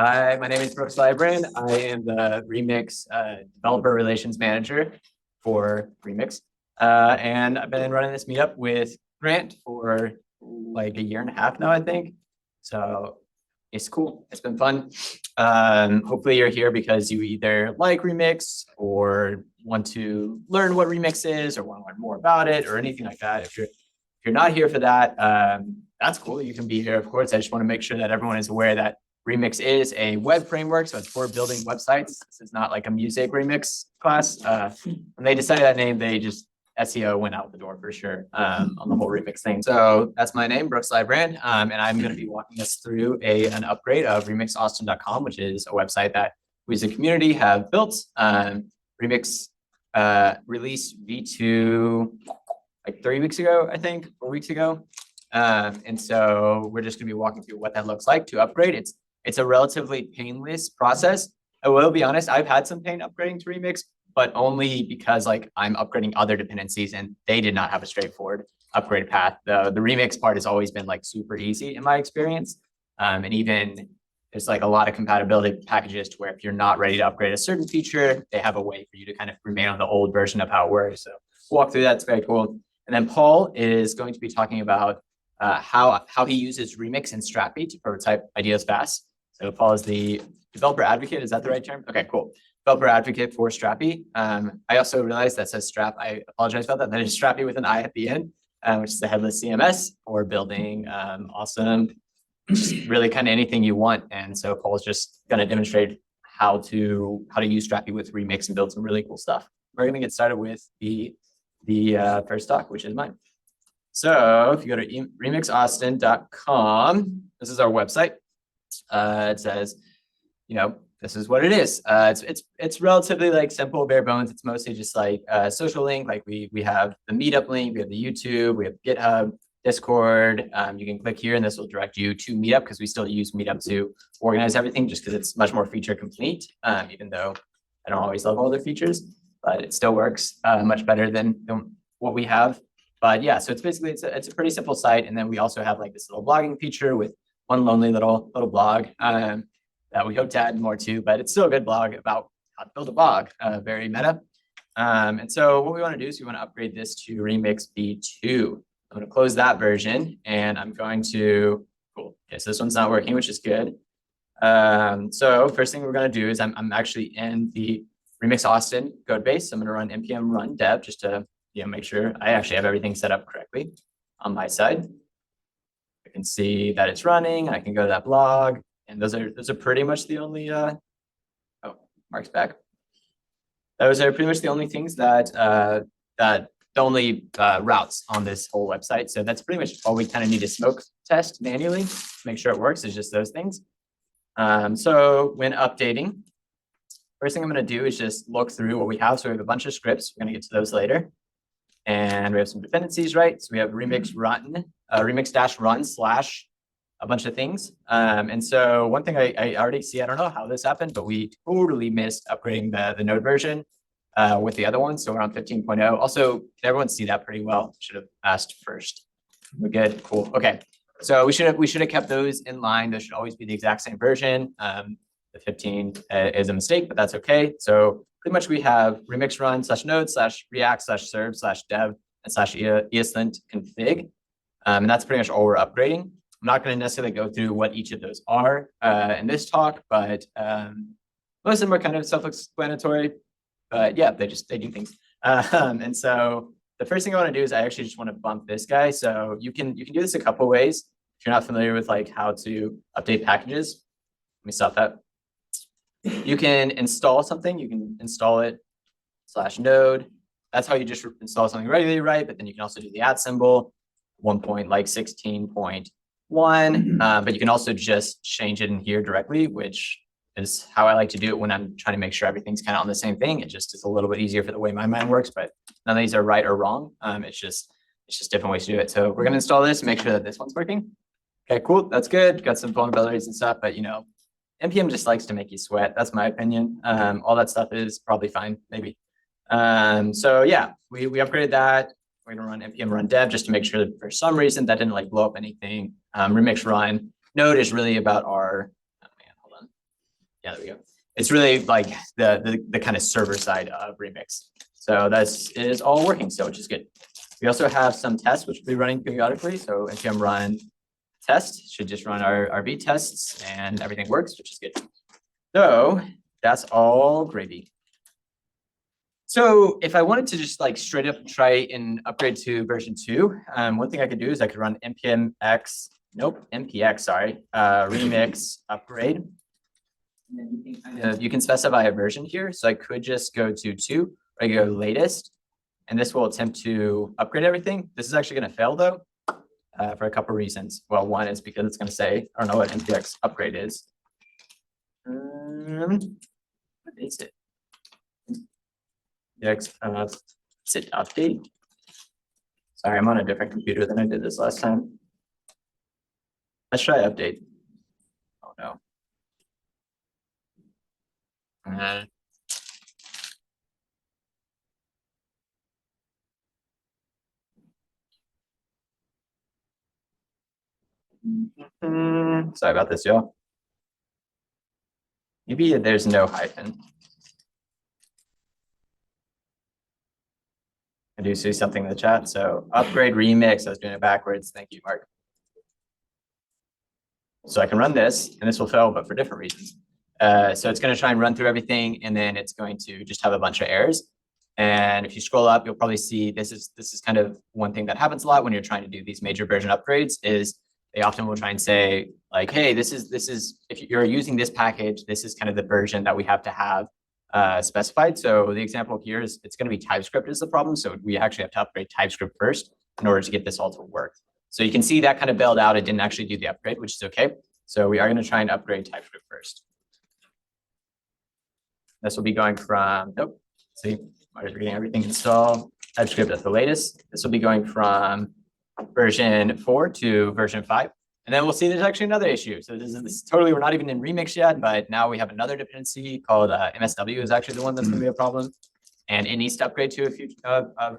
Hi, my name is Lybrand. I am the Remix developer relations manager for Remix. And I've been running this meetup with Grant for like a year and a half now, I think. So it's cool. It's been fun. Hopefully you're here because you either like Remix or want to learn what Remix is or want to learn more about it or anything like that. If you're not here for that, that's cool. You can be here, of course. I just want to make sure that everyone is aware that Remix is a web framework, so it's for building websites. This is not like a music remix class. When they decided that name, they just SEO went out the door for sure on the whole remix thing. So that's my name, Lybrand, and I'm going to be walking us through an upgrade of remixaustin.com, which is a website that we as a community have built. Remix released V2 like 3 weeks ago, I think, 4 weeks ago. And so we're just going to be walking through what that looks like to upgrade. It's a relatively painless process. I will be honest, I've had some pain upgrading to Remix, but only because like I'm upgrading other dependencies and they did not have a straightforward upgrade path. The Remix part has always been like super easy in my experience. And even there's like a lot of compatibility packages to where if you're not ready to upgrade a certain feature, they have a way for you to kind of remain on the old version of how it works. So walk through that, it's very cool. And then Paul is going to be talking about how he uses Remix and Strapi to prototype ideas fast. So Paul is the developer advocate. Is that the right term? Okay, cool. Developer advocate for Strapi. I also realized that says Strap. I apologize about that. That is Strapi with an I at the end, which is the headless CMS for building awesome, just really kind of anything you want. And so Paul's just going to demonstrate how to use Strapi with Remix and build some really cool stuff. We're going to get started with the first doc, which is mine. So if you go to remixaustin.com, this is our website. It says, this is what it is. It's relatively like simple, bare bones. It's mostly just like a social link. Like we have the Meetup link, we have the YouTube, we have GitHub, Discord. You can click here and this will direct you to Meetup because we still use Meetup to organize everything just because it's much more feature complete, even though I don't always love all their features, but it still works much better than what we have. But yeah, so it's basically, it's a pretty simple site. And then we also have like this little blogging feature with one lonely little blog that we hope to add more to, but it's still a good blog about how to build a blog, very meta. And so what we want to do is we want to upgrade this to Remix V2. I'm going to close that version and I'm going to, cool. Okay, so this one's not working, which is good. So first thing we're going to do is I'm actually in the Remix Austin code base. I'm going to run npm run dev just to make sure I actually have everything set up correctly on my side. I can see that it's running. I can go to that blog, and those are pretty much the only. Oh, Mark's back. Those are pretty much the only things that the only routes on this whole website. So that's pretty much all we kind of need to smoke test manually, make sure it works. Is just those things. So when updating, first thing I'm going to do is just look through what we have. So we have a bunch of scripts. We're going to get to those later. And we have some dependencies, right? So we have remix run, remix-run / a bunch of things. And so one thing I already see, I don't know how this happened, but we totally missed upgrading the node version with the other one. So we're on 15.0. Also, can everyone see that pretty well? Should have asked first. We're good, cool. Okay. So we should have kept those in line. Those should always be the exact same version. The 15 is a mistake, but that's okay. So pretty much we have remix run /node /react /serve /dev and /easlint config. And that's pretty much all we're upgrading. I'm not going to necessarily go through what each of those are in this talk, but most of them are kind of self-explanatory. But yeah, they do things. And so the first thing I want to do is I actually just want to bump this guy. So you can do this a couple ways. If you're not familiar with like how to update packages, let me stop that. You can install something. You can install it /node. That's how you just install something regularly, right? But then you can also do the @ symbol, 1.16.1. But you can also just change it in here directly, which is how I like to do it when I'm trying to make sure everything's kind of on the same thing. It just is a little bit easier for the way my mind works, but none of these are right or wrong. It's just different ways to do it. So we're going to install this and make sure that this one's working. Okay, cool. That's good. Got some vulnerabilities and stuff, but NPM just likes to make you sweat. That's my opinion. All that stuff is probably fine, maybe. So yeah, we upgraded that. We're gonna run npm run dev just to make sure that for some reason that didn't like blow up anything. Remix run node is really about our, hold on. Yeah, there we go. It's really like the kind of server side of Remix. So this is all working, so which is good. We also have some tests which will be running periodically. So npm run test should just run our V tests and everything works, which is good. So that's all gravy. So if I wanted to just like straight up try and upgrade to version 2, one thing I could do is I could run npx remix upgrade. And then you can specify a version here. So I could just go to 2, or I go latest, and this will attempt to upgrade everything. This is actually going to fail though, for a couple of reasons. Well, one is because it's going to say, I don't know what npx upgrade is. What is it? Is it update? Sorry, I'm on a different computer than I did this last time. Let's try update. Oh no. Sorry about this, y'all. Maybe there's no hyphen. I do see something in the chat. So upgrade remix. I was doing it backwards. Thank you, Mark. So I can run this, and this will fail, but for different reasons. So it's going to try and run through everything, and then it's going to just have a bunch of errors. And if you scroll up, you'll probably see this is kind of one thing that happens a lot when you're trying to do these major version upgrades. Is they often will try and say like, hey, this is if you're using this package, this is kind of the version that we have to have specified. So the example here is it's going to be TypeScript is the problem. So we actually have to upgrade TypeScript first in order to get this all to work. So you can see that kind of bailed out. It didn't actually do the upgrade, which is okay. So we are going to try and upgrade TypeScript first. This will be going from, see, we're getting everything installed. TypeScript at the latest. This will be going from version 4 to version 5. And then we'll see there's actually another issue. So this is totally, we're not even in Remix yet, but now we have another dependency called MSW is actually the one that's going to be a problem. And it needs to upgrade to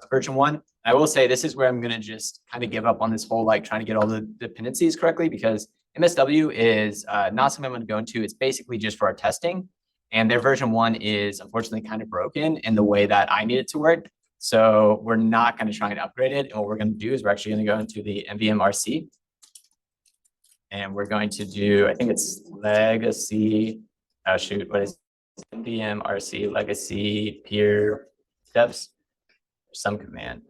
version 1. I will say this is where I'm going to just kind of give up on this whole like trying to get all the dependencies correctly, because MSW is not something I'm going to go into. It's basically just for our testing. And their version 1 is unfortunately kind of broken in the way that I need it to work. So we're not going to try and upgrade it. And what we're going to do is we're actually going to go into the MVMRC. And we're going to do, I think it's legacy, oh shoot, what is it? MVMRC legacy peer devs, some command.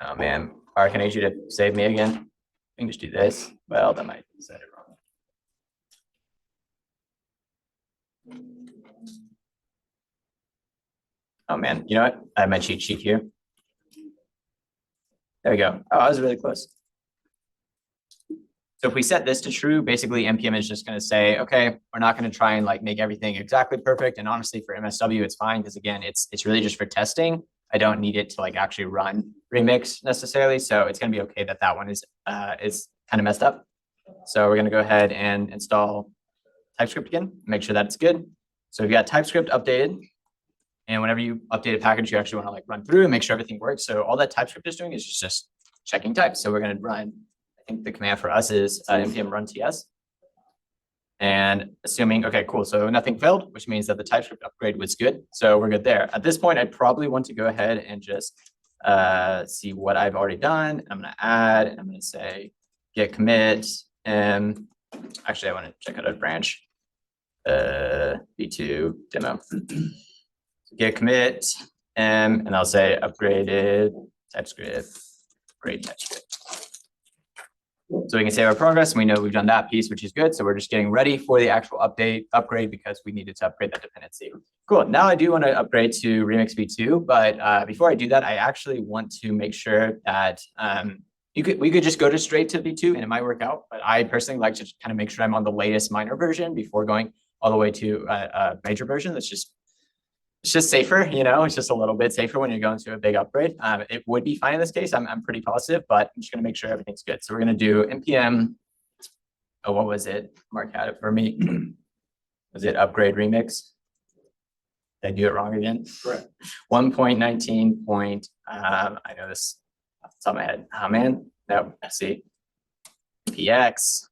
Oh man, Mark, I need you to save me again. I can just do this. Well, that might set it wrong. Oh man, you know what? I have my cheat sheet here. There we go. Oh, I was really close. So if we set this to true, basically NPM is just going to say, okay, we're not going to try and like make everything exactly perfect. And honestly, for MSW, it's fine because again, it's really just for testing. I don't need it to like actually run Remix necessarily. So it's going to be okay that that one is kind of messed up. So we're going to go ahead and install TypeScript again, make sure that it's good. So we've got TypeScript updated. And whenever you update a package, you actually want to like run through and make sure everything works. So all that TypeScript is doing is just checking types. So we're going to run, I think the command for us is npm run ts. And assuming, okay, cool. So nothing failed, which means that the TypeScript upgrade was good. So we're good there. At this point, I'd probably want to go ahead and just see what I've already done. I'm going to add, and I'm going to say git commit. And actually, I want to check out a branch, v2 demo. Git commit, and I'll say upgraded TypeScript, upgrade TypeScript. So we can save our progress. And we know we've done that piece, which is good. So we're just getting ready for the actual upgrade because we needed to upgrade that dependency. Cool. Now I do want to upgrade to Remix v2, but before I do that, I actually want to make sure that we could just go straight to v2 and it might work out. But I personally like to kind of make sure I'm on the latest minor version before going all the way to a major version. That's just it's just safer, you know, it's just a little bit safer when you're going to a big upgrade. It would be fine in this case. I'm pretty positive, but I'm just going to make sure everything's good. So we're going to do npm. Oh, what was it? Mark had it for me. Was it upgrade remix? Did I do it wrong again? Correct. 1.19 point. I know this off the top of my head. Oh man, no. See, npx.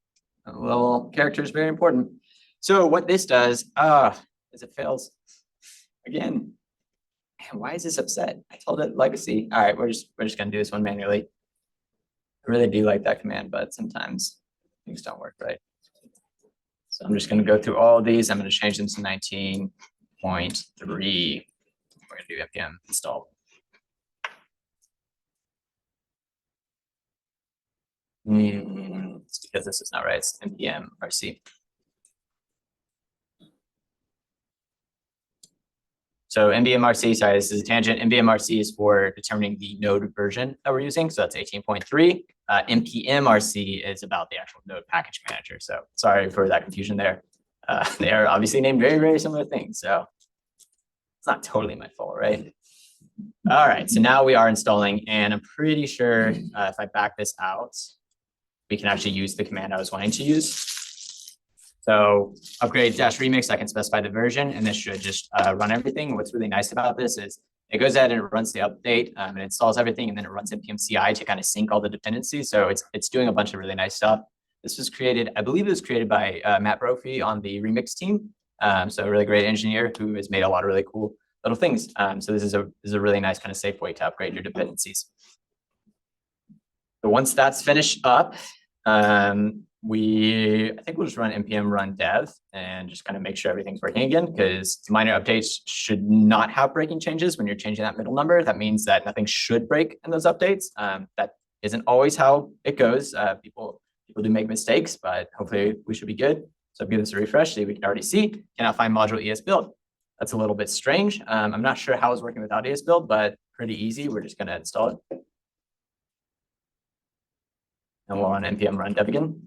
A little character is very important. So what this does is it fails again. Man, why is this upset? I told it legacy. All right, we're just gonna do this one manually. I really do like that command, but sometimes things don't work right. So I'm just gonna go through all of these. I'm gonna change them to 19.3. We're gonna do npm install. It's because this is not right. It's npm rc. So nbmrc, sorry, this is a tangent. nbmrc is for determining the node version that we're using. So that's 18.3. npmrc is about the actual node package manager. So sorry for that confusion there. They are obviously named very, very similar things. So it's not totally my fault, right? All right, so now we are installing, and I'm pretty sure if I back this out, we can actually use the command I was wanting to use. So upgrade -remix, I can specify the version, and this should just run everything. What's really nice about this is it goes ahead and it runs the update and it installs everything, and then it runs npm CI to kind of sync all the dependencies. So it's doing a bunch of really nice stuff. This was created, I believe it was created by Matt Brophy on the remix team. So a really great engineer who has made a lot of really cool little things. So this is a really nice kind of safe way to upgrade your dependencies. So once that's finished up, I think we'll just run npm run dev and just kind of make sure everything's working again, because minor updates should not have breaking changes when you're changing that middle number. That means that nothing should break in those updates. That isn't always how it goes. People do make mistakes, but hopefully we should be good. So give this a refresh. See, we can already see, cannot find module ES build. That's a little bit strange. I'm not sure how it's working without ES build, but pretty easy. We're just going to install it. And we'll run npm run dev again.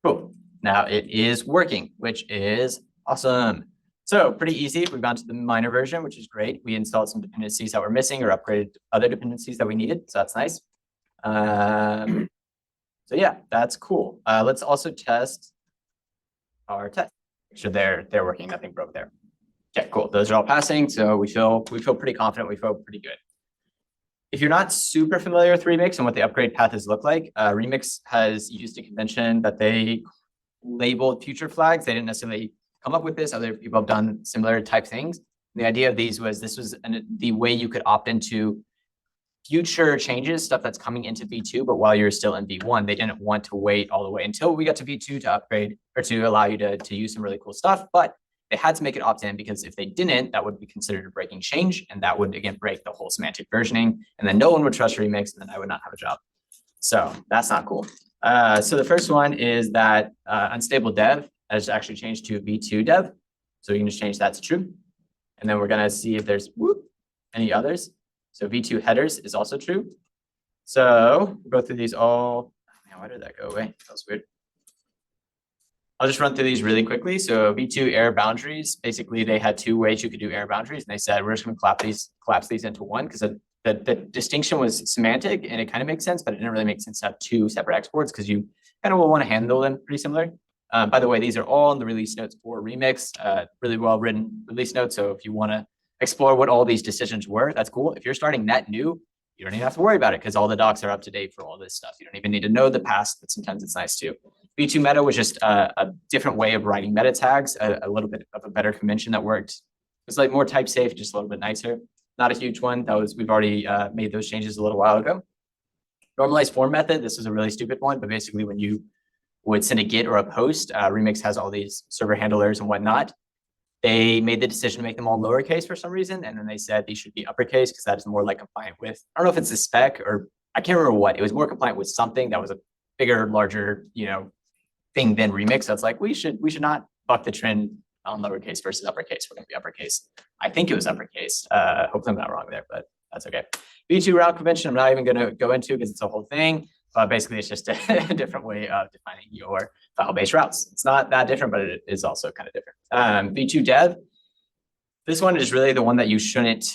Cool. Now it is working, which is awesome. So pretty easy. We've gone to the minor version, which is great. We installed some dependencies that were missing or upgraded other dependencies that we needed. So that's nice. So yeah, that's cool. Let's also test our test. Make sure they're working. Nothing broke there. Okay, cool. Those are all passing. So we feel pretty confident. We feel pretty good. If you're not super familiar with Remix and what the upgrade paths look like, Remix has used a convention that they labeled future flags. They didn't necessarily come up with this. Other people have done similar type things. The idea of these was the way you could opt into future changes, stuff that's coming into V2, but while you're still in V1, they didn't want to wait all the way until we got to V2 to upgrade or to allow you to use some really cool stuff. But they had to make it opt-in, because if they didn't, that would be considered a breaking change. And that would, again, break the whole semantic versioning. And then no one would trust Remix, and then I would not have a job. So that's not cool. So the first one is that unstable dev has actually changed to V2 dev. So you can just change that to true. And then we're going to see if there's any others. So V2 headers is also true. So we'll go through these all. Oh, man, why did that go away? That was weird. I'll just run through these really quickly. So V2 error boundaries, basically they had two ways you could do error boundaries. And they said, we're just going to collapse these into one, because the distinction was semantic and it kind of makes sense, but it didn't really make sense to have two separate exports, because you kind of will want to handle them pretty similar. By the way, these are all in the release notes for Remix, really well written release notes. So if you want to explore what all these decisions were, that's cool. If you're starting net new, you don't even have to worry about it, because all the docs are up to date for all this stuff. You don't even need to know the past, but sometimes it's nice too. V2 meta was just a different way of writing meta tags, a little bit of a better convention that worked. It's like more type safe, just a little bit nicer. Not a huge one. We've already made those changes a little while ago. Normalized form method. This is a really stupid one, but basically when you would send a GET or a post, Remix has all these server handlers and whatnot. They made the decision to make them all lowercase for some reason, and then they said these should be uppercase, because that is more like compliant with, I don't know if it's the spec or I can't remember what. It was more compliant with something that was a bigger, larger, thing than Remix. So it's like we should not buck the trend on lowercase versus uppercase. We're going to be uppercase. I think it was uppercase. Hopefully I'm not wrong there, but that's okay. V2 route convention, I'm not even going to go into, because it's a whole thing. Basically, it's just a different way of defining your file-based routes. It's not that different, but it is also kind of different. V2 dev. This one is really the one that you shouldn't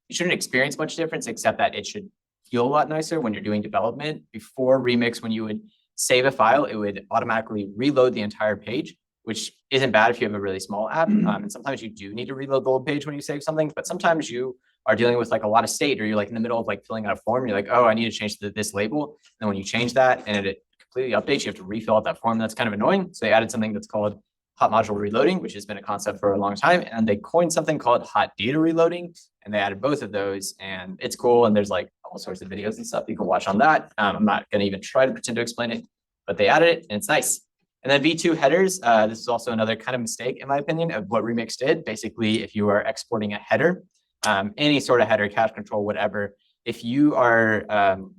experience much difference, except that it should feel a lot nicer when you're doing development. Before Remix, when you would save a file, it would automatically reload the entire page, which isn't bad if you have a really small app. And sometimes you do need to reload the whole page when you save something, but sometimes you are dealing with like a lot of state, or you're like in the middle of like filling out a form, you're like, oh, I need to change this label. And when you change that and it completely updates, you have to refill out that form. That's kind of annoying. So they added something that's called hot module reloading, which has been a concept for a long time. And they coined something called hot data reloading. And they added both of those, and it's cool. And there's like all sorts of videos and stuff you can watch on that. I'm not going to even try to pretend to explain it, but they added it and it's nice. And then V2 headers, this is also another kind of mistake, in my opinion, of what Remix did. Basically, if you are exporting a header, any sort of header, cache control, whatever, if you are,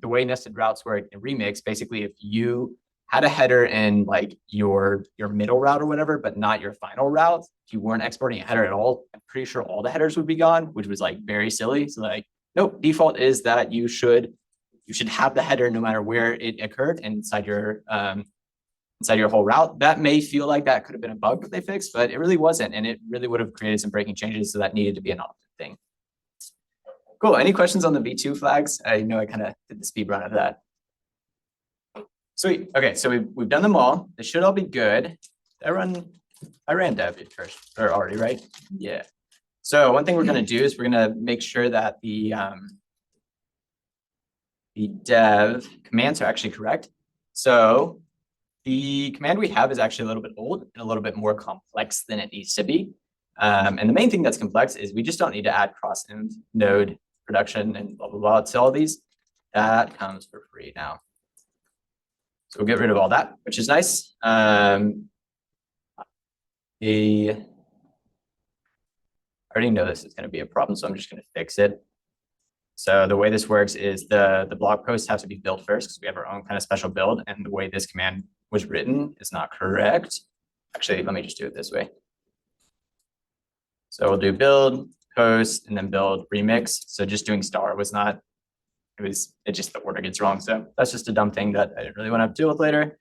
the way nested routes work in Remix, basically, if you had a header in like your middle route or whatever, but not your final route, if you weren't exporting a header at all, I'm pretty sure all the headers would be gone, which was like very silly. So like, nope, default is that you should have the header no matter where it occurred inside your whole route. That may feel like that could have been a bug that they fixed, but it really wasn't. And it really would have created some breaking changes. So that needed to be an option thing. Cool. Any questions on the V2 flags? I know I kind of did the speed run of that. Sweet. Okay, so we've done them all. They should all be good. I ran dev first, or already, right? Yeah. So one thing we're going to do is we're going to make sure that the dev commands are actually correct. So the command we have is actually a little bit old and a little bit more complex than it needs to be. And the main thing that's complex is we just don't need to add cross-end node production and blah, blah, blah to all these. That comes for free now. So we'll get rid of all that, which is nice. I already know this is going to be a problem, so I'm just going to fix it. So the way this works is the blog posts have to be built first because we have our own kind of special build, and the way this command was written is not correct. Actually, let me just do it this way. So we'll do build, post, and then build remix. So just doing star was not, it just the order gets wrong. So that's just a dumb thing that I didn't really want to deal with later.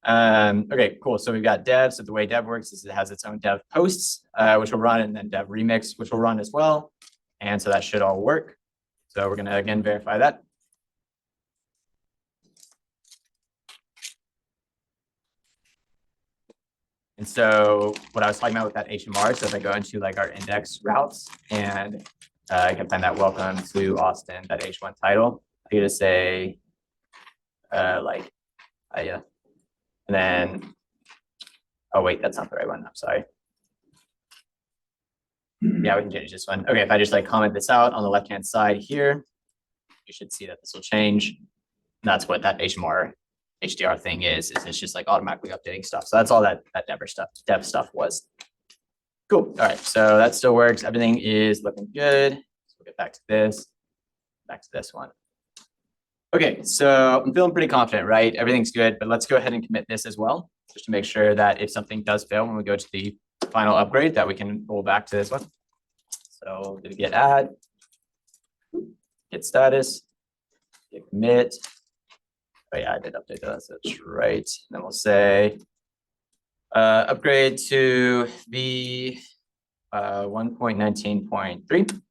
Okay, cool. So we've got dev. So the way dev works is it has its own dev posts, which will run, and then dev remix, which will run as well. And so that should all work. So we're going to, again, verify that. And so what I was talking about with that HMR, so if I go into like our index routes and I can find that welcome to Austin, that H1 title, I can just say yeah. And then, oh wait, that's not the right one. I'm sorry. Yeah, we can change this one. Okay, if I just like comment this out on the left-hand side here, you should see that this will change. That's what that HMR HDR thing is it's just like automatically updating stuff. So that's all that dev stuff was. Cool. All right, so that still works. Everything is looking good. So we'll get back to this one. Okay, so I'm feeling pretty confident, right? Everything's good, but let's go ahead and commit this as well, just to make sure that if something does fail when we go to the final upgrade, that we can roll back to this one. So we'll get add, get status, get commit. Oh yeah, I did update that, so that's right. And then we'll say upgrade to v 1.19.3.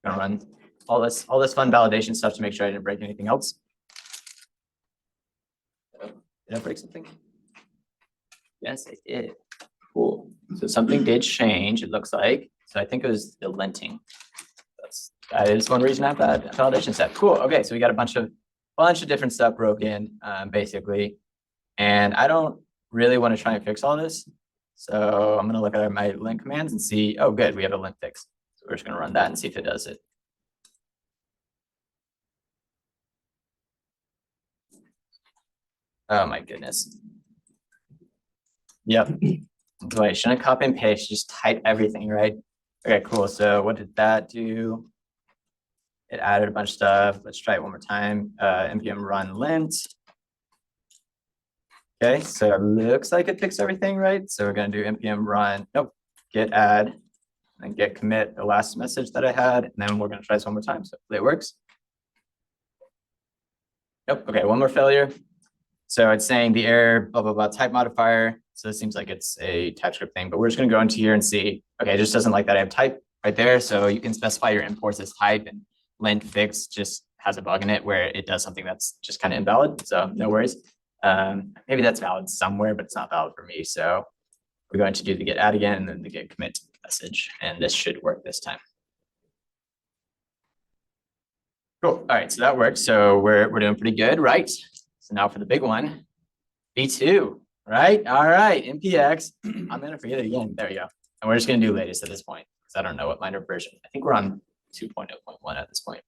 Gonna run all this fun validation stuff to make sure I didn't break anything else. Did I break something? Yes, I did. Cool. So something did change, it looks like. So I think it was the linting. That is one reason I have that validation set. Cool. Okay, so we got a bunch of different stuff broken, basically. And I don't really want to try and fix all this. So I'm going to look at my lint commands and see, oh, good, we have a lint fix. So we're just going to run that and see if it does it. Oh my goodness. Yep. Wait, shouldn't copy and paste, just type everything, right? Okay, cool. So what did that do? It added a bunch of stuff. Let's try it one more time. npm run lint. Okay, so it looks like it fixed everything, right? So we're going to do npm run, nope, git add, and git commit the last message that I had. And then we're going to try this one more time. So hopefully it works. Nope. Okay, one more failure. So it's saying the error, blah, blah, blah, type modifier. So it seems like it's a TypeScript thing, but we're just going to go into here and see, okay, it just doesn't like that I have type right there. So you can specify your imports as type, and lint fix just has a bug in it where it does something that's just kind of invalid. So no worries. Maybe that's valid somewhere, but it's not valid for me. So we're going to do the git add again and then the git commit message, and this should work this time. Cool. All right, so that works. So we're doing pretty good, right? So now for the big one, V2, right? All right, NPX. I'm gonna forget it again. There we go. And we're just gonna do latest at this point because I don't know what minor version. I think we're on 2.0.1 at this point.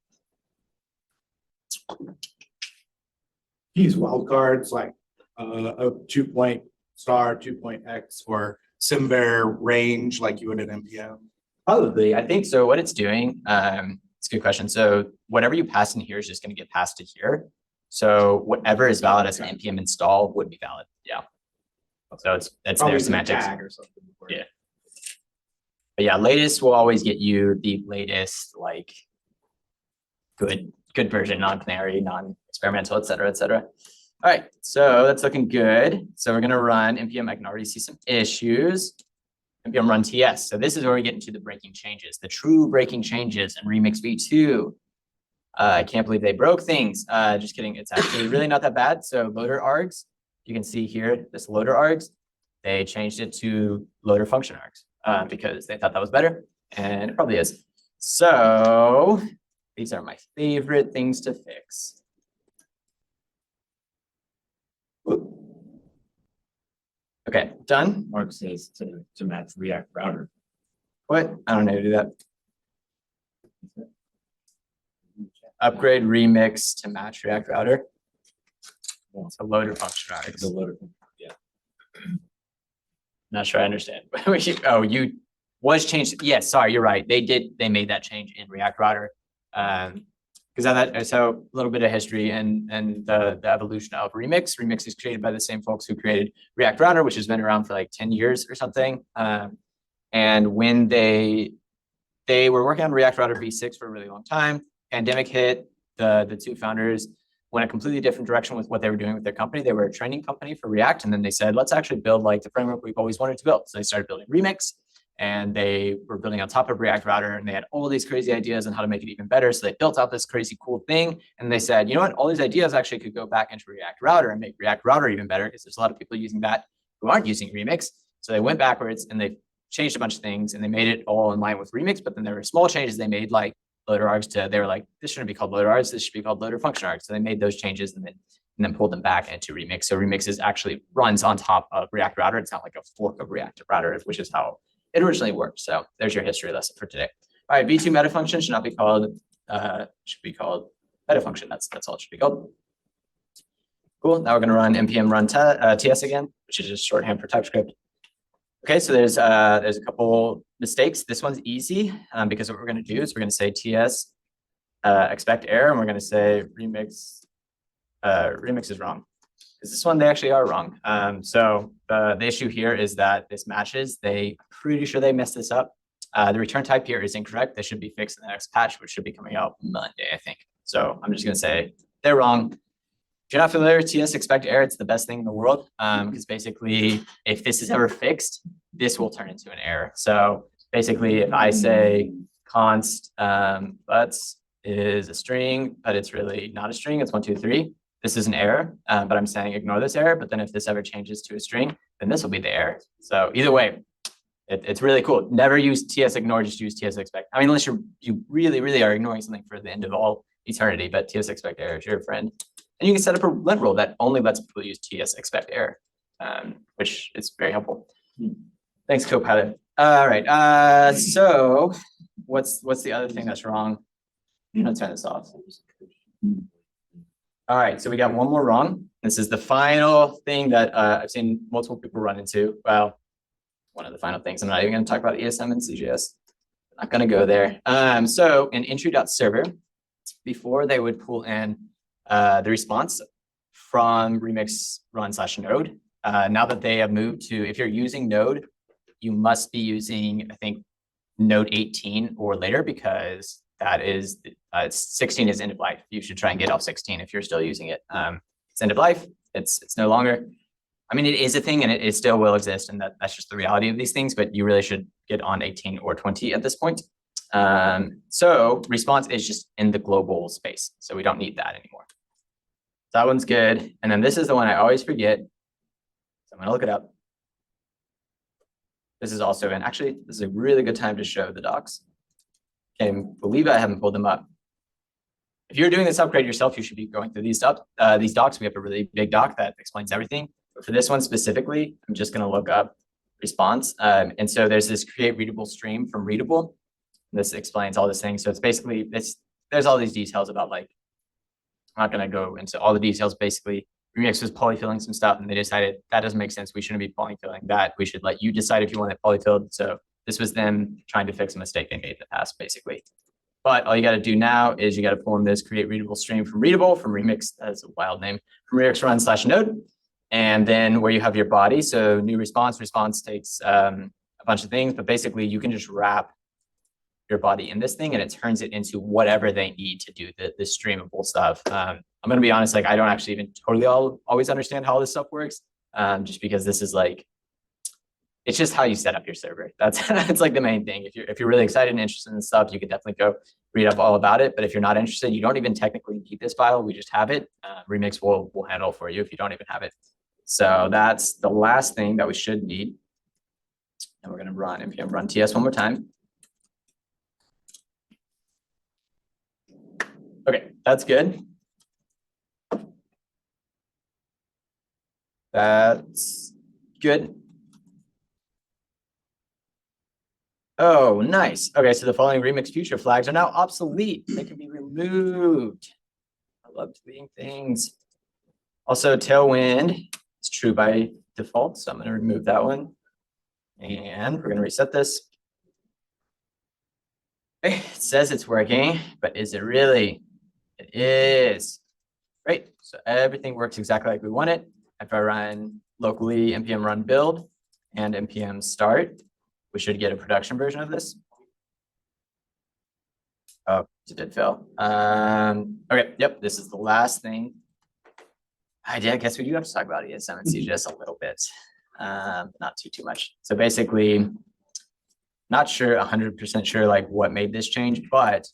Use wildcards like a 2.*2.x or SymVer range like you would at NPM. Probably, I think so. What it's doing, it's a good question. So whatever you pass in here is just going to get passed to here. So whatever is valid as an npm install would be valid. Yeah. So it's their semantics. Or something. Yeah. But yeah, latest will always get you the latest, like good version, non-canary, non-experimental, et cetera, et cetera. All right, so that's looking good. So we're gonna run npm. I can already see some issues. npm run ts. So this is where we get into the breaking changes, the true breaking changes in Remix v2. I can't believe they broke things. Just kidding. It's actually really not that bad. So loader args, you can see here, this loader args, they changed it to loader function args because they thought that was better, and it probably is. So these are my favorite things to fix. Okay, done. Mark says to match React router. What? I don't know how to do that. Upgrade remix to match React router. It's a loader function. The loader. Yeah. Not sure I understand. Oh, you was changed. Yes, sorry, you're right. They made that change in React router. Because that, so a little bit of history and the evolution of Remix. Remix is created by the same folks who created React Router, which has been around for like 10 years or something. And when they were working on React Router v6 for a really long time, pandemic hit, the two founders went a completely different direction with what they were doing with their company. They were a training company for React, and then they said, let's actually build like the framework we've always wanted to build. So they started building Remix, and they were building on top of React Router, and they had all these crazy ideas on how to make it even better. So they built out this crazy cool thing, and they said, you know what, all these ideas actually could go back into React Router and make React Router even better, because there's a lot of people using that who aren't using Remix. So they went backwards and they changed a bunch of things, and they made it all in line with Remix. But then there were small changes they made, like loader args to, they were like, this shouldn't be called loader args, this should be called loader function args. So they made those changes and then pulled them back into Remix. So Remix is actually runs on top of React Router. It's not like a fork of React Router, which is how it originally worked. So there's your history lesson for today. All right, v2 meta function should not be called, should be called meta function. That's all it should be called. Cool. Now we're going to run npm run ts again, which is just shorthand for TypeScript. Okay, so there's a couple mistakes. This one's easy because what we're going to do is we're going to say ts expect error, and we're going to say remix is wrong. Because this one, they actually are wrong. So the issue here is that this matches. Pretty sure they messed this up. The return type here is incorrect. They should be fixed in the next patch, which should be coming out Monday, I think. So I'm just going to say they're wrong. If you're not familiar with TS expect error, it's the best thing in the world. Because basically, if this is ever fixed, this will turn into an error. So basically, if I say const butts is a string, but it's really not a string, it's 1, 2, 3. This is an error, but I'm saying ignore this error. But then if this ever changes to a string, then this will be the error. So either way, it's really cool. Never use TS ignore, just use TS expect. I mean, unless you really, really are ignoring something for the end of all eternity, but TS expect error is your friend. And you can set up a lint rule that only lets people use TS expect error, which is very helpful. Thanks, Copilot. All right, so what's the other thing that's wrong? I'm gonna turn this off. All right, so we got one more wrong. This is the final thing that I've seen multiple people run into. Well, one of the final things. I'm not even going to talk about ESM and CJS. I'm not going to go there. So in entry.server, before they would pull in the response from remix run/node. Now that they have moved to, if you're using node, you must be using, I think, node 18 or later, because that is 16 is end of life. You should try and get off 16 if you're still using it. It's end of life. It's no longer. I mean, it is a thing, and it still will exist, and that's just the reality of these things. But you really should get on 18 or 20 at this point. So response is just in the global space, so we don't need that anymore. That one's good. And then this is the one I always forget. So I'm gonna look it up. This is also, and actually, this is a really good time to show the docs. Can't believe I haven't pulled them up. If you're doing this upgrade yourself, you should be going through these docs. We have a really big doc that explains everything. But for this one specifically, I'm just going to look up response. And so there's this create readable stream from readable. This explains all this things. So it's basically there's all these details about like, I'm not going to go into all the details. Basically, Remix was polyfilling some stuff, and they decided that doesn't make sense. We shouldn't be polyfilling that. We should let you decide if you want it polyfilled. So this was them trying to fix a mistake they made in the past, basically. But all you got to do now is you got to form this create readable stream from readable from Remix. That's a wild name. From Remix run/node. And then where you have your body. So new response takes a bunch of things, but basically you can just wrap your body in this thing and it turns it into whatever they need to do the streamable stuff. I'm going to be honest, like I don't actually even totally always understand how all this stuff works, just because this is like, it's just how you set up your server. That's like the main thing. If you're really excited and interested in stuff, you can definitely go read up all about it. But if you're not interested, you don't even technically need this file. We just have it. Remix will handle for you if you don't even have it. So that's the last thing that we should need. And we're going to run npm run ts one more time. Okay, that's good. That's good. Oh, nice. Okay, so the following Remix future flags are now obsolete. They can be removed. I love deleting things. Also, Tailwind is true by default, so I'm going to remove that one. And we're going to reset this. Okay, it says it's working, but is it really? It is. Great. So everything works exactly like we want it. If I run locally npm run build and npm start, we should get a production version of this. Oh, it did fail. Okay, yep, this is the last thing. I guess we do have to talk about ESM and CGS a little bit, not too much. So basically, not sure, 100% sure like what made this change, but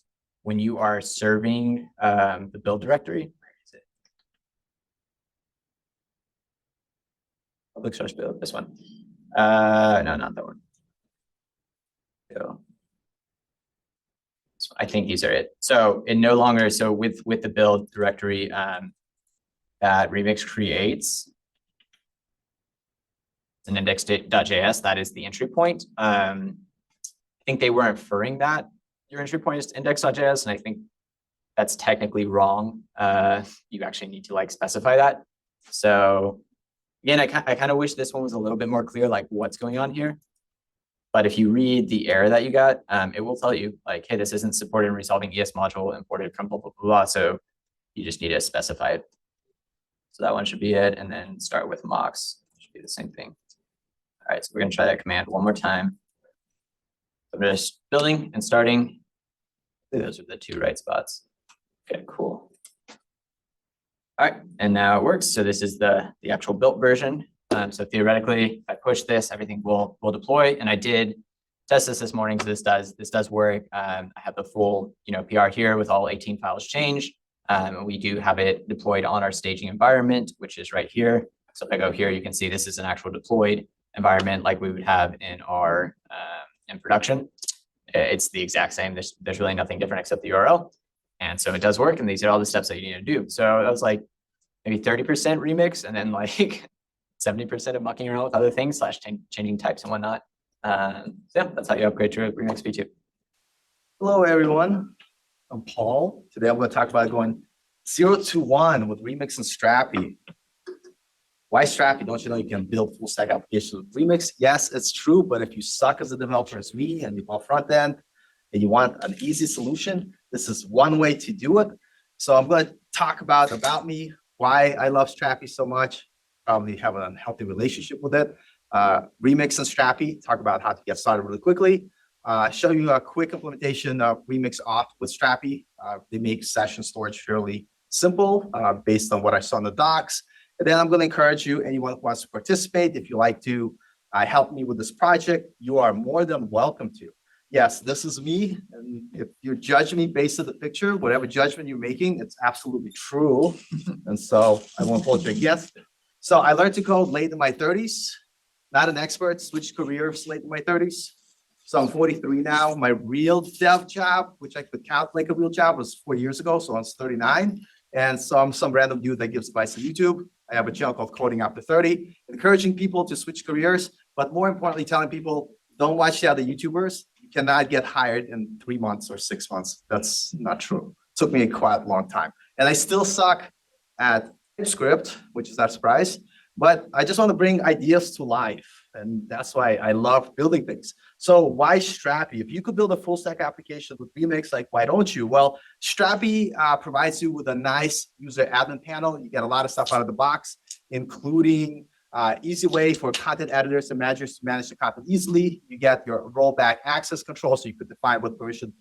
when you are serving the build directory, where is it? Public source build, this one. No, not that one. So I think these are it. So it no longer, so with the build directory that Remix creates, an index.js, that is the entry point. I think they were inferring that your entry point is index.js, and I think that's technically wrong. You actually need to like specify that. So again, I kind of wish this one was a little bit more clear, like what's going on here. But if you read the error that you got, it will tell you like, hey, this isn't supported in resolving ES module imported from blah, blah, blah, blah. So you just need to specify it. So that one should be it. And then start with mocks, should be the same thing. All right, so we're gonna try that command one more time. I'm just building and starting. I think those are the two right spots. Okay, cool. All right, and now it works. So this is the actual built version. So theoretically, if I push this, everything will deploy. And I did test this morning, so this does work. I have the full PR here with all 18 files changed. And we do have it deployed on our staging environment, which is right here. So if I go here, you can see this is an actual deployed environment like we would have in our in production. It's the exact same. There's really nothing different except the URL. And so it does work. And these are all the steps that you need to do. So that was like maybe 30% remix and then like 70% of mucking around with other things / changing types and whatnot. So yeah, that's how you upgrade to Remix v2. Hello, everyone. I'm Paul. Today I'm going to talk about going 0 to 1 with Remix and Strapi. Why Strapi? Don't you know you can build full stack applications with Remix? Yes, it's true. But if you suck as a developer as me and you want front end and you want an easy solution, this is one way to do it. So I'm going to talk about me, why I love Strapi so much. Probably have a healthy relationship with it. Remix and Strapi, talk about how to get started really quickly. Show you a quick implementation of Remix auth with Strapi. They make session storage fairly simple based on what I saw in the docs. And then I'm going to encourage you, anyone who wants to participate, if you like to help me with this project, you are more than welcome to. Yes, this is me. And if you judge me based on the picture, whatever judgment you're making, it's absolutely true. And so I won't hold you against it. So I learned to code late in my 30s. not an expert, switched careers late in my 30s. So I'm 43 now. My real dev job, which I could count like a real job, was 4 years ago. So I was 39. And so I'm some random dude that gives advice on YouTube. I have a channel called Coding After 30, encouraging people to switch careers, but more importantly, telling people don't watch the other YouTubers. You cannot get hired in 3 months or 6 months. That's not true. It took me a quite long time. And I still suck at script, which is not a surprise, but I just want to bring ideas to life. And that's why I love building things. So why Strapi? If you could build a full stack application with Remix, like why don't you? Well, Strapi provides you with a nice user admin panel. You get a lot of stuff out of the box, including easy way for content editors and managers to manage the content easily. You get your rollback access control, so you could define what permission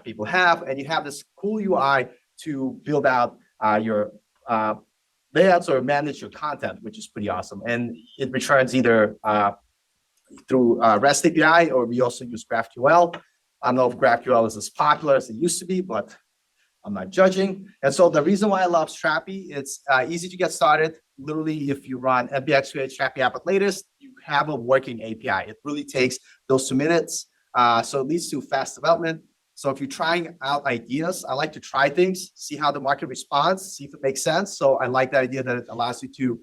people have, and you have this cool UI to build out your layouts or manage your content, which is pretty awesome. And it returns either through REST API, or we also use GraphQL. I don't know if GraphQL is as popular as it used to be, but I'm not judging. And so the reason why I love Strapi, it's easy to get started. Literally, if you run npx create Strapi app at latest, you have a working API. It really takes those 2 minutes. So it leads to fast development. So if you're trying out ideas, I like to try things, see how the market responds, see if it makes sense. So I like the idea that it allows you to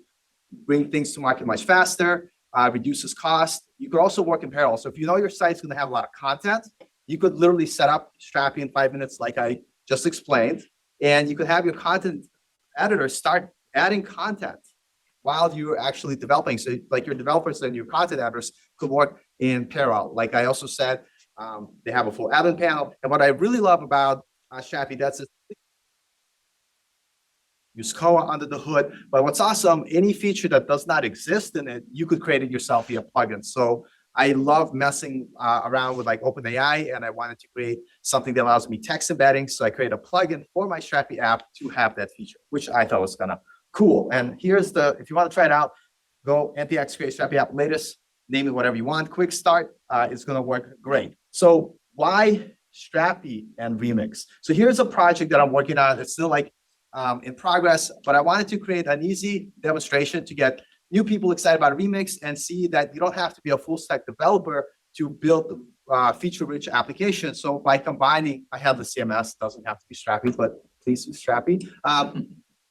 bring things to market much faster, reduces cost. You could also work in parallel. So if you know your site's going to have a lot of content, you could literally set up Strapi in 5 minutes, like I just explained, and you could have your content editor start adding content while you're actually developing. So like your developers and your content editors could work in parallel. Like I also said, they have a full admin panel. And what I really love about Strapi, that's use Koa under the hood. But what's awesome, any feature that does not exist in it, you could create it yourself via plugin. So I love messing around with like OpenAI, and I wanted to create something that allows me text embedding. So I create a plugin for my Strapi app to have that feature, which I thought was kind of cool. And here's if you want to try it out, go npx create Strapi app latest, name it whatever you want, quick start. It's going to work great. So why Strapi and Remix? So here's a project that I'm working on. It's still like in progress, but I wanted to create an easy demonstration to get new people excited about Remix and see that you don't have to be a full stack developer to build feature-rich applications. So by combining, I have the CMS, doesn't have to be Strapi, but please use Strapi.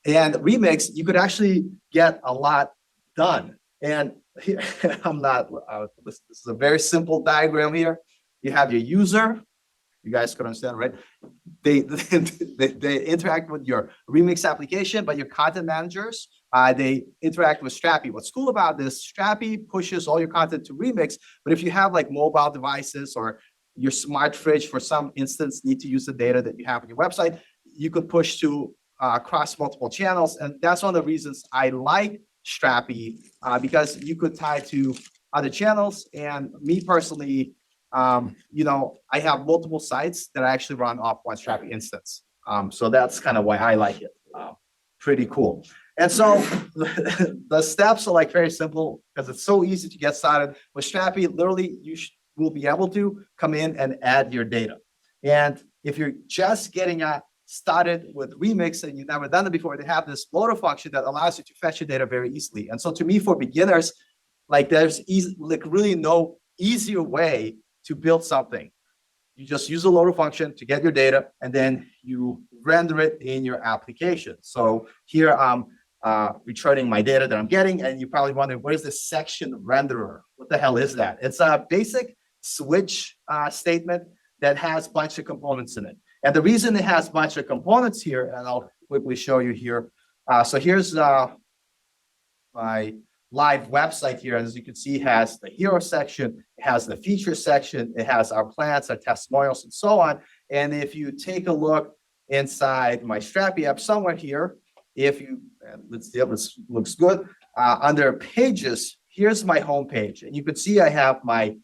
And Remix, you could actually get a lot done. And here, I'm not, this is a very simple diagram here. You have your user, you guys can understand, right? They interact with your Remix application, but your content managers, they interact with Strapi. What's cool about this, Strapi pushes all your content to Remix, but if you have like mobile devices or your smart fridge for some instance need to use the data that you have on your website, you could push to across multiple channels. And that's one of the reasons I like Strapi, because you could tie to other channels. And me personally, I have multiple sites that I actually run off one Strapi instance. So that's kind of why I like it. Pretty cool. And so the steps are like very simple because it's so easy to get started with Strapi. Literally, you will be able to come in and add your data. And if you're just getting started with Remix and you've never done it before, they have this loader function that allows you to fetch your data very easily. And so to me, for beginners, like there's really no easier way to build something. You just use a loader function to get your data, and then you render it in your application. So here I'm returning my data that I'm getting, and you're probably wondering, what is the section renderer? What the hell is that? It's a basic switch statement that has a bunch of components in it. And the reason it has a bunch of components here, and I'll quickly show you here. So here's my live website here. As you can see, it has the hero section, it has the feature section, it has our plans, our testimonials, and so on. And if you take a look inside my Strapi app somewhere here, if you, let's see if this looks good, under pages, here's my home page. And you can see I have my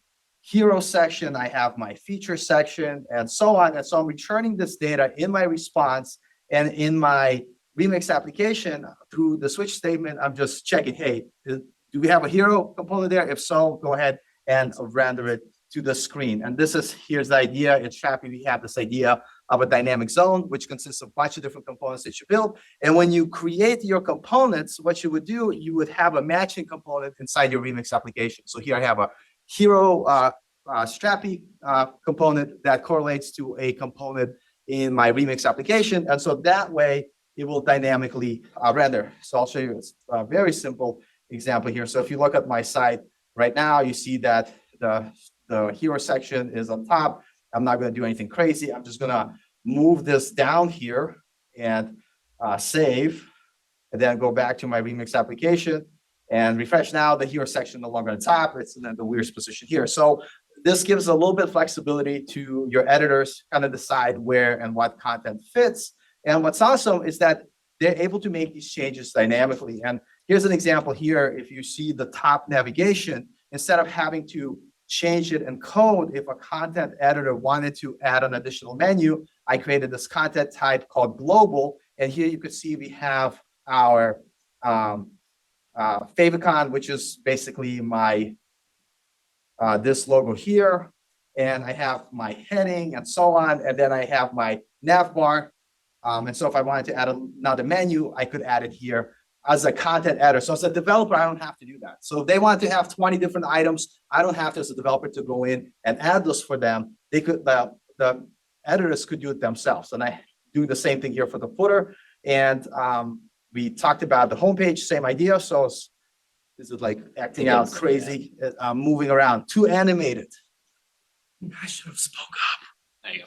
hero section, I have my feature section, and so on. And so I'm returning this data in my response, and in my Remix application through the switch statement, I'm just checking, hey, do we have a hero component there? If so, go ahead and render it to the screen. And here's the idea. In Strapi, we have this idea of a dynamic zone, which consists of a bunch of different components that you build. And when you create your components, what you would do, you would have a matching component inside your Remix application. So here I have a hero Strapi component that correlates to a component in my Remix application. And so that way it will dynamically render. So I'll show you a very simple example here. So if you look at my site right now, you see that the hero section is on top. I'm not going to do anything crazy. I'm just going to move this down here and save, and then go back to my Remix application and refresh. Now the hero section no longer on top. It's in the weirdest position here. So this gives a little bit of flexibility to your editors kind of decide where and what content fits. And what's awesome is that they're able to make these changes dynamically. And here's an example here. If you see the top navigation, instead of having to change it in code, if a content editor wanted to add an additional menu, I created this content type called global. And here you could see we have our favicon, which is basically my this logo here. And I have my heading and so on. And then I have my nav bar. And so if I wanted to add another menu, I could add it here as a content editor. So as a developer, I don't have to do that. So if they want to have 20 different items, I don't have to, as a developer, to go in and add those for them. They could, the editors could do it themselves. And I do the same thing here for the footer. And we talked about the homepage, same idea. So this is like acting out crazy, moving around, too animated. I should have spoke up. There you go.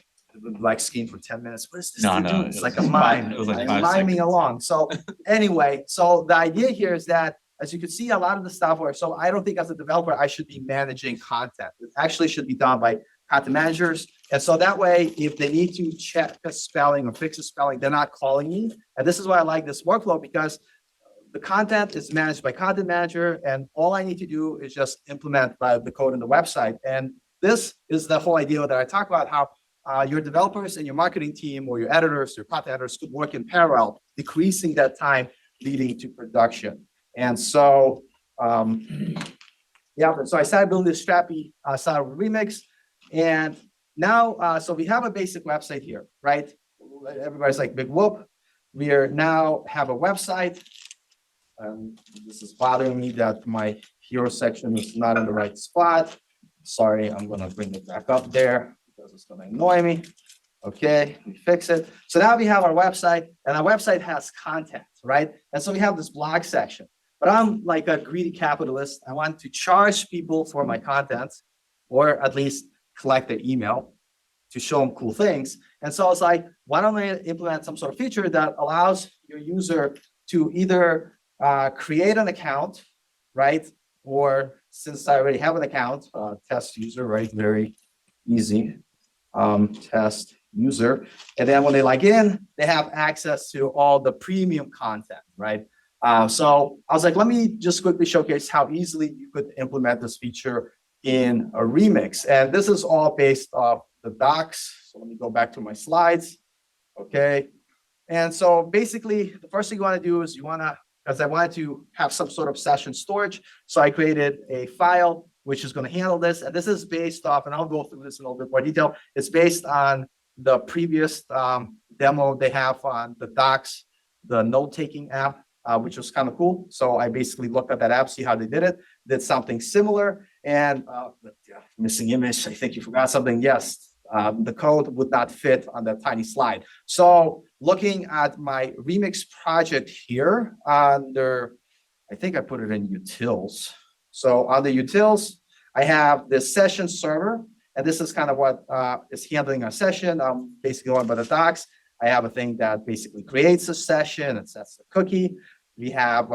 Like skiing for 10 minutes. What is this? No, to no, do? it It's was like a five- mime. it was like I'm 5 miming seconds. along. So anyway, so the idea here is that, as you can see, a lot of the stuff where, so I don't think as a developer, I should be managing content. It actually should be done by content managers. And so that way, if they need to check a spelling or fix a spelling, they're not calling me. And this is why I like this workflow, because the content is managed by content manager, and all I need to do is just implement the code in the website. And this is the whole idea that I talk about, how your developers and your marketing team or your editors, your content editors could work in parallel, decreasing that time leading to production. And so, yeah, so I started building this Strapi style remix. And now, so we have a basic website here, right? Everybody's like, big whoop. We are now have a website. This is bothering me that my hero section is not in the right spot. Sorry, I'm gonna bring it back up there because it's gonna annoy me. Okay, we fix it. So now we have our website, and our website has content, right? And so we have this blog section. But I'm like a greedy capitalist. I want to charge people for my content, or at least collect their email to show them cool things. And so I was like, why don't I implement some sort of feature that allows your user to either create an account, right? Or since I already have an account, test user, right? Very easy. Test user. And then when they log in, they have access to all the premium content, right? So I was like, let me just quickly showcase how easily you could implement this feature in a remix. And this is all based off the docs. So let me go back to my slides. Okay. And so basically, the first thing you want to do is you want to, because I wanted to have some sort of session storage. So I created a file which is going to handle this. And this is based off, and I'll go through this in a little bit more detail. It's based on the previous demo they have on the docs, the note-taking app, which was kind of cool. So I basically looked at that app, see how they did it, did something similar. And missing image, I think you forgot something. Yes, the code would not fit on that tiny slide. So looking at my remix project here under, I think I put it in utils. So on the utils, I have this session server, and this is kind of what is handling our session. I'm basically going by the docs. I have a thing that basically creates a session and sets the cookie. We have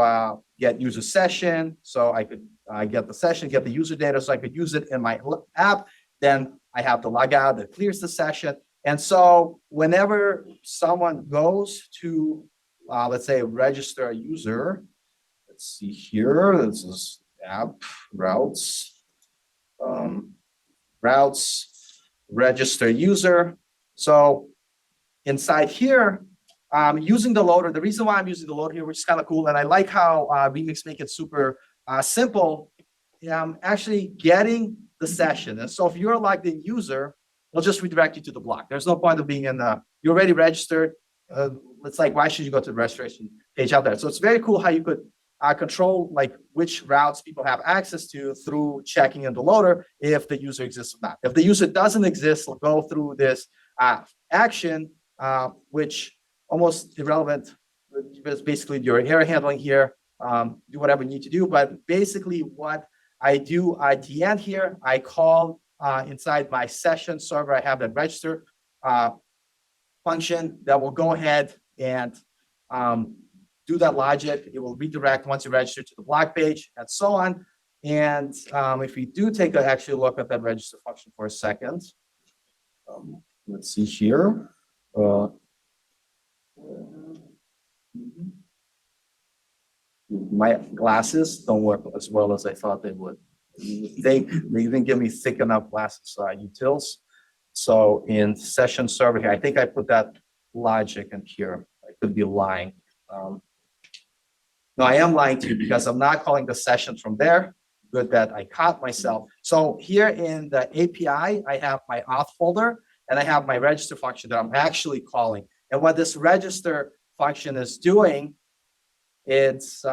get user session, so I could get the session, get the user data, so I could use it in my app. Then I have the log out that clears the session. And so whenever someone goes to, let's say, register a user, let's see here, this is app routes, register user. So inside here, using the loader, the reason why I'm using the loader here, which is kind of cool, and I like how Remix make it super simple, I'm actually getting the session. And so if you're a logged in user it'll just redirect you to the block. There's no point of being in the, you're already registered. It's like, why should you go to the registration page out there? So it's very cool how you could control like which routes people have access to through checking in the loader if the user exists or not. If the user doesn't exist, we'll go through this action, which almost irrelevant. It's basically your error handling here. Do whatever you need to do. But basically what I do at the end here, I call inside my session server, I have that register function that will go ahead and do that logic. It will redirect once you register to the block page and so on. And if we do take a actually look at that register function for a second, let's see here. My glasses don't work as well as I thought they would. They didn't give me thick enough glasses utils. So in session server here, I think I put that logic in here. I could be lying. No, I am lying to you because I'm not calling the session from there. Good that I caught myself. So here in the API, I have my auth folder and I have my register function that I'm actually calling. And what this register function is doing, it's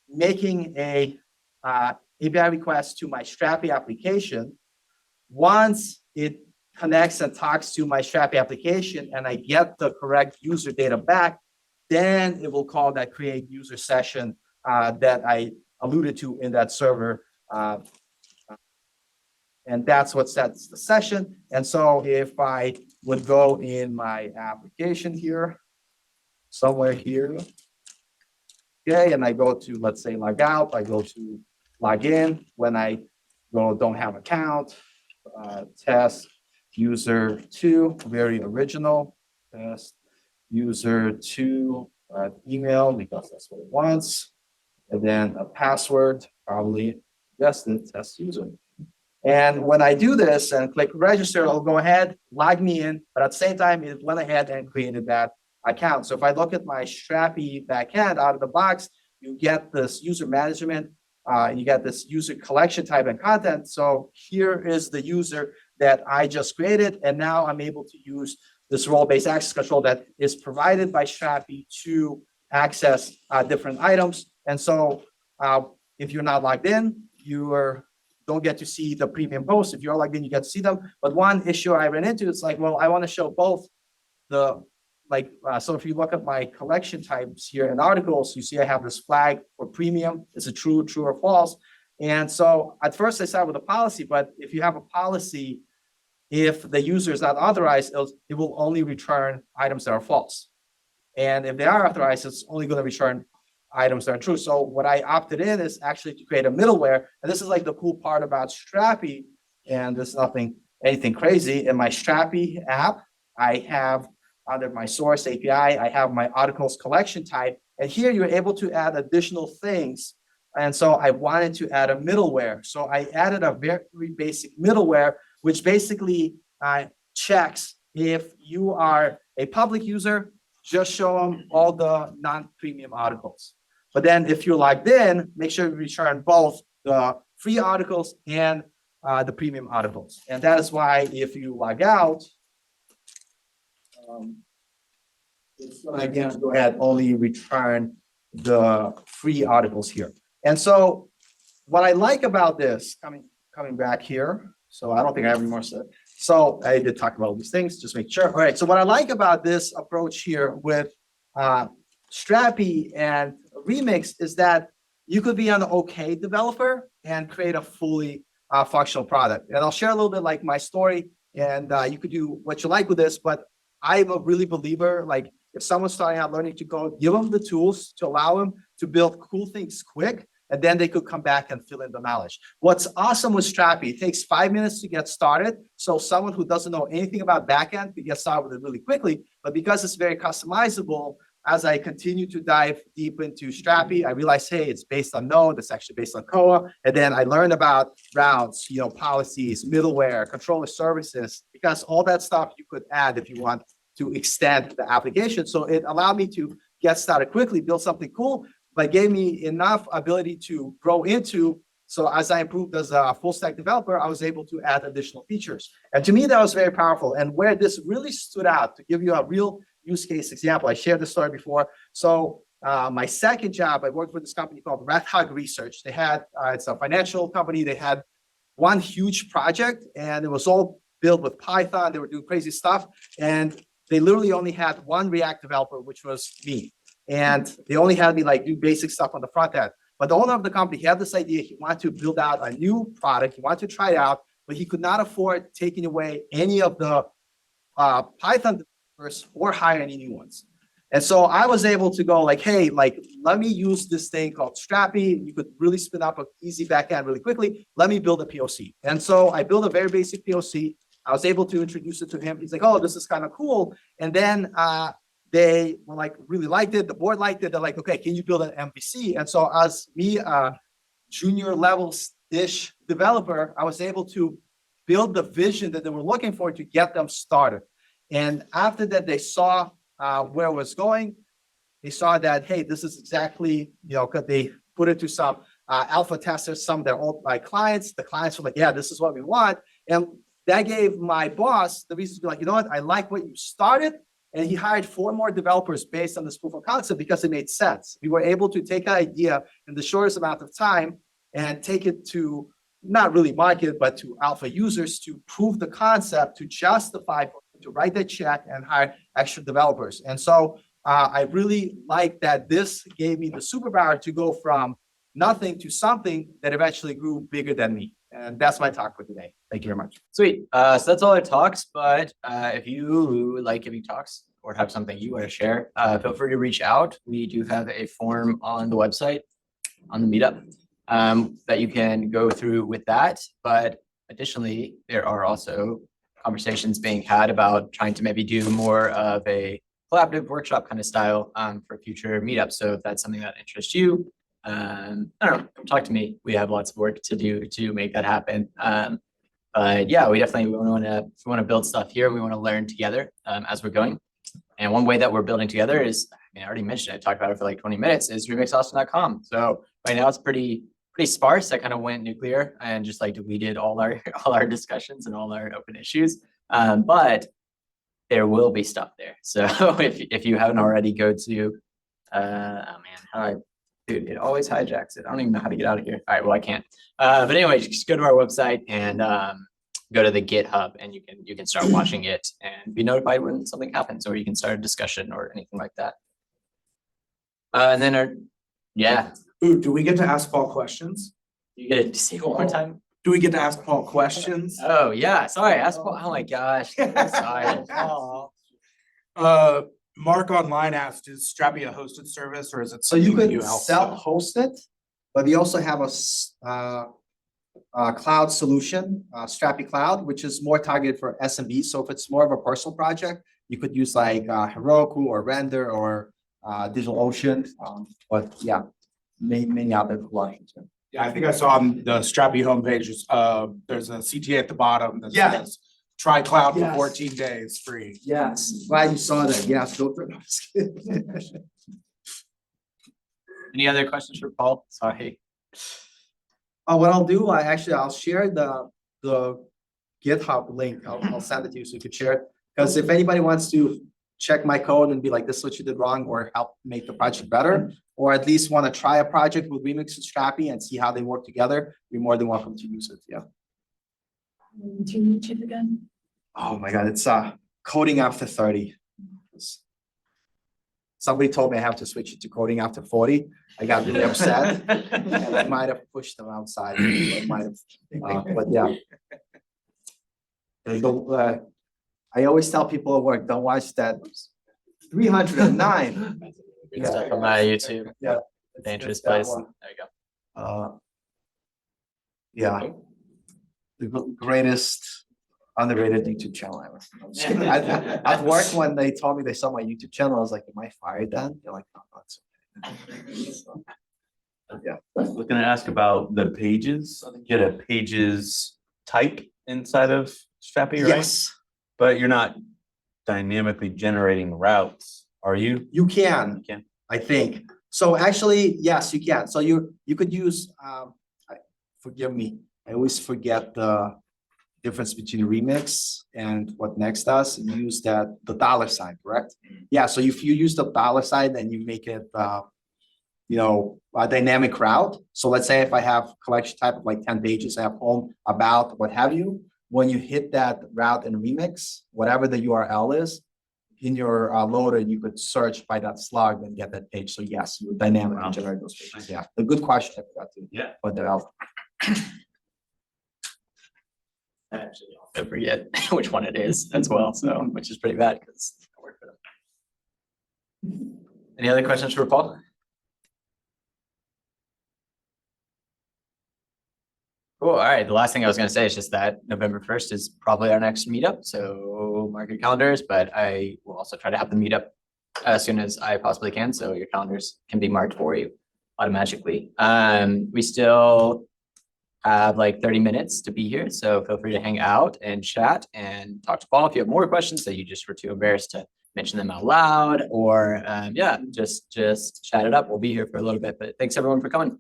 making a API request to my Strapi application. Once it connects and talks to my Strapi application and I get the correct user data back, then it will call that create user session that I alluded to in that server. And that's what sets the session. And so if I would go in my application here, somewhere here, okay, and I go to, let's say, log out, I go to log in. When I go, don't have account, test user 2, very original, test user 2 email, because that's what it wants. And then a password, probably guessed it, test user. And when I do this and click register, it'll go ahead, log me in, but at the same time, it went ahead and created that account. So if I look at my Strapi backend out of the box, you get this user management, you get this user collection type and content. So here is the user that I just created. And now I'm able to use this role-based access control that is provided by Strapi to access different items. And so if you're not logged in, you don't get to see the premium posts. If you're logged in, you get to see them. But one issue I ran into, it's like, well, I want to show both the, so if you look at my collection types here in articles, you see I have this flag for premium. Is it true or false? And so at first I started with a policy, but if you have a policy, if the user is not authorized, it will only return items that are false. And if they are authorized, it's only going to return items that are true. So what I opted in is actually to create a middleware. And this is like the cool part about Strapi. And there's anything crazy. In my Strapi app, I have under my source API, I have my articles collection type. And here you're able to add additional things. And so I wanted to add a middleware. So I added a very basic middleware, which basically checks if you are a public user, just show them all the non-premium articles. But then if you're logged in, make sure you return both the free articles and the premium articles. And that is why if you log out, it's going to again go ahead only return the free articles here. And so what I like about this, coming back here, so I don't think I have any more said. So I did talk about all these things, just make sure. All right, so what I like about this approach here with Strapi and Remix is that you could be an okay developer and create a fully functional product. And I'll share a little bit like my story, and you could do what you like with this, but I'm a really believer, like if someone's starting out learning to code, give them the tools to allow them to build cool things quick, and then they could come back and fill in the knowledge. What's awesome with Strapi, it takes 5 minutes to get started. So someone who doesn't know anything about backend can get started with it really quickly. But because it's very customizable, as I continue to dive deep into Strapi, I realized, hey, it's based on Node, it's actually based on Koa. And then I learned about routes, policies, middleware, controller services, because all that stuff you could add if you want to extend the application. So it allowed me to get started quickly, build something cool, but gave me enough ability to grow into So as I improved as a full stack developer, I was able to add additional features. And to me, that was very powerful. And where this really stood out, to give you a real use case example, I shared this story before. So my second job, I worked for this company called Red Hug Research. They had, it's a financial company. They had one huge project and it was all built with Python. They were doing crazy stuff. And they literally only had one React developer, which was me. And they only had me like do basic stuff on the front end. But the owner of the company, he had this idea. He wanted to build out a new product. He wanted to try it out, but he could not afford taking away any of the Python developers or hire any new ones. And so I was able to go like, hey, like, let me use this thing called Strapi. You could really spin up an easy backend really quickly. Let me build a POC. And so I built a very basic POC. I was able to introduce it to him. He's like, oh, this is kind of cool. And then they were like, really liked it. The board liked it. They're like, okay, can you build an MVC? And so as me, junior level-ish developer, I was able to build the vision that they were looking for to get them started. And after that, they saw where it was going. They saw that, hey, this is exactly, could they put it to some alpha testers, some of their old clients. The clients were like, yeah, this is what we want. And that gave my boss the reason to be like, you know what, I like what you started. And he hired 4 more developers based on this proof of concept because it made sense. We were able to take an idea in the shortest amount of time and take it to not really market, but to alpha users to prove the concept, to justify, to write the check and hire extra developers. And so I really like that this gave me the superpower to go from nothing to something that eventually grew bigger than me. And that's my talk for today. Thank you very much. Sweet. So that's all our talks, but if you like giving talks or have something you want to share, feel free to reach out. We do have a form on the website, on the Meetup, that you can go through with that. But additionally, there are also conversations being had about trying to maybe do more of a collaborative workshop kind of style for future meetups. So if that's something that interests you, I don't know, come talk to me. We have lots of work to do to make that happen. But yeah, we definitely want to build stuff here. We want to learn together as we're going. And one way that we're building together is, I already mentioned it, I talked about it for like 20 minutes, is remixaustin.com. So right now it's pretty sparse. I kind of went nuclear and just like deleted all our discussions and all our open issues. But there will be stuff there. So if you haven't already, go to dude, it always hijacks it. I don't even know how to get out of here. All right, well, I can't. But anyway, just go to our website and go to the GitHub, and you can start watching it and be notified when something happens, or you can start a discussion or anything like that. And then Ooh, do we get to ask Paul questions? you get to say it one more time. Do we get to ask Paul questions? Oh yeah, sorry. Ask Paul. Oh my gosh. I'm sorry. Mark online asked, is Strapi a hosted service or is it So you something could help self-host it, but we also have a cloud solution, Strapi Cloud, which is more targeted for SMB. So if it's more of a personal project, you could use like Heroku or Render or DigitalOcean. But yeah, many other plugins. Yeah, I think I saw on the Strapi homepage, there's a CTA at the bottom that Yeah. says, try cloud for Yes. 14 days free. Yes, glad you saw that. Yes, go for it. Any other questions for Paul? Sorry. What I'll do, I'll share the GitHub link. I'll send it to you so you could share it. Because if anybody wants to check my code and be like, this is what you did wrong, or help make the project better, or at least want to try a project with Remix and Strapi and see how they work together, you're more than welcome to use it. Yeah. To YouTube again? Oh my God, it's coding after 30. Somebody told me I have to switch it to coding after 40. I got really upset. And I might have pushed them outside. I might have, but yeah. I always tell people at work, don't watch that 309. Good stuff on my YouTube. Yeah. Dangerous It's that place. one. There you go. Yeah. The greatest underrated YouTube channel ever. I'm just kidding. At work, when they told me they saw my YouTube channel, I was like, am I fired then? They're like, no, that's okay. So, yeah. I was gonna ask about the pages. Get a pages type inside of Strapi, right? Yes, But you're not dynamically generating routes, are you? you can. You can. I think. So actually, yes, you can. So you could use forgive me, I always forget the difference between remix and what next does. You use the dollar sign, correct? Yeah, so if you use the dollar sign, then you make it, a dynamic route. So let's say if I have collection type of like 10 pages, I have home, about, what have you. When you hit that route in remix, whatever the URL is, in your loader, you could search by that slug and get that page. So yes, you would dynamically generate those pages. Yeah, a good question. I forgot to put that out. I actually also forget which one it is as well, so, which is pretty bad because I work for them. Any other questions for Paul? Cool, all right, the last thing I was gonna say is just that November 1st is probably our next meetup, so mark your calendars, but I will also try to have the meetup as soon as I possibly can, so your calendars can be marked for you automatically. We still have like 30 minutes to be here, so feel free to hang out and chat and talk to Paul if you have more questions that you just were too embarrassed to mention them out loud, or just chat it up. We'll be here for a little bit, but thanks everyone for coming.